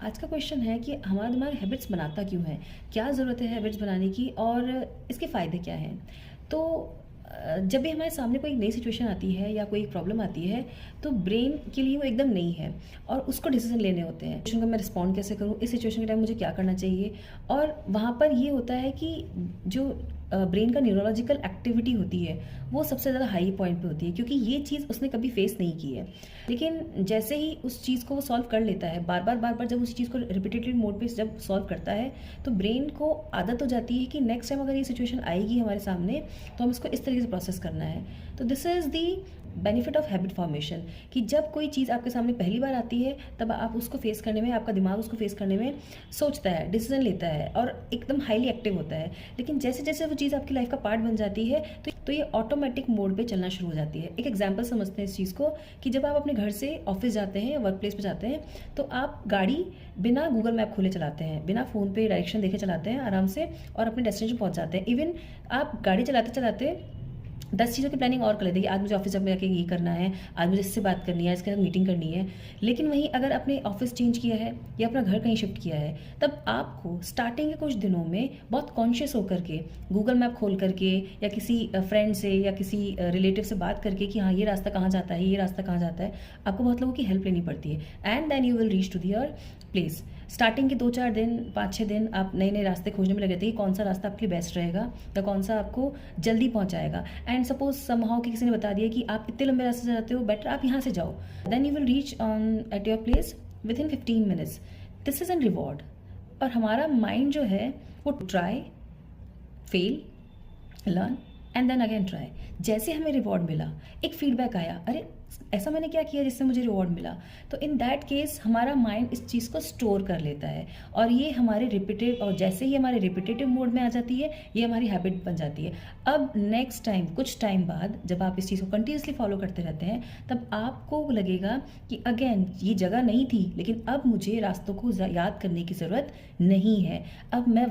आज का क्वेश्चन है कि हमारा दिमाग हैबिट्स बनाता क्यों है? क्या ज़रूरत है हैबिट्स बनाने की और इसके फ़ायदे क्या हैं? तो जब भी हमारे सामने कोई नई सिचुएशन आती है या कोई प्रॉब्लम आती है, तो ब्रेन के लिए वो एकदम नई है और उसको डिसीज़न लेने होते हैं। सिचुएशन को मैं रिस्पॉन्ड कैसे करूँ? इस सिचुएशन के टाइम मुझे क्या करना चाहिए? और वहाँ पर ये होता है कि जो ब्रेन का न्यूरोलॉजिकल एक्टिविटी होती है, वो सबसे ज़्यादा हाई पॉइंट पे होती है क्योंकि ये चीज़ उसने कभी फेस नहीं की है। लेकिन जैसे ही उस चीज़ को वो सॉल्व कर लेता है, बार-बार जब उस चीज़ को रिपिटेटिव मोड पे जब सॉल्व करता है, तो ब्रेन को आदत हो जाती है कि नेक्स्ट टाइम अगर ये सिचुएशन आएगी हमारे सामने, तो हम इसको इस तरीके से प्रोसेस करना है। तो this is the benefit of habit formation कि जब कोई चीज़ आपके सामने पहली बार आती है, तब आप उसको फेस करने में, आपका दिमाग उसको फेस करने में सोचता है, डिसीजन लेता है और एकदम हाईली एक्टिव होता है। लेकिन जैसे-जैसे वो चीज़ आपकी लाइफ का पार्ट बन जाती है, तो ये ऑटोमेटिक मोड पे चलना शुरू हो जाती है। एक एग्जांपल समझते हैं इस चीज़ को कि जब आप अपने घर से ऑफिस जाते हैं या वर्क प्लेस पे जाते हैं, तो आप गाड़ी बिना गूगल मैप खोले चलाते हैं, बिना फ़ोन पे डायरेक्शन देखे चलाते हैं आराम से और अपने डेस्टिनेशन पहुँच जाते हैं। इवन आप गाड़ी चलाते-चलाते 10 चीज़ों की प्लानिंग और कर लेते हैं कि आज मुझे ऑफिस में जाके ये करना है, आज मुझे इससे बात करनी है, इसके साथ मीटिंग करनी है। लेकिन वहीं अगर आपने ऑफिस चेंज किया है या अपना घर कहीं शिफ्ट किया है, तब आपको स्टार्टिंग के कुछ दिनों में बहुत कॉन्शियस होकर के गूगल मैप खोल करके या किसी फ्रेंड से या किसी रिलेटिव से बात करके कि हाँ, ये रास्ता कहाँ जाता है, ये रास्ता कहाँ जाता है, आपको बहुत लोगों की हेल्प लेनी पड़ती है and then you will reach to your place. Starting के 2-4 दिन, 5-6 दिन आप नए-नए रास्ते खोजने में लगे थे कि कौन सा रास्ता आपके लिए बेस्ट रहेगा या कौन सा आपको जल्दी पहुँचाएगा। एंड सपोज समहाउ कि किसी ने बता दिया कि आप इतने लंबे रास्ते से जाते हो, बेटर आप यहाँ से जाओ। Then you will reach on at your place within 15 minutes. This is an reward. और हमारा माइंड जो है वो try, fail, learn and then again try. जैसे हमें रिवॉर्ड मिला, एक फीडबैक आया, अरे ऐसा मैंने क्या किया जिससे मुझे रिवॉर्ड मिला, तो इन दैट केस हमारा माइंड इस चीज़ को स्टोर कर लेता है और ये हमारे रिपीटेड, और जैसे ही हमारे रिपीटेटिव मोड में आ जाती है, ये हमारी हैबिट बन जाती है। अब नेक्स्ट टाइम, कुछ टाइम बाद जब आप इस चीज़ को कंटिन्यूसली फॉलो करते रहते हैं, तब आपको लगेगा कि अगेन ये जगह नहीं थी, लेकिन अब मुझे रास्तों को याद करने की ज़रूरत नहीं है। अब मैं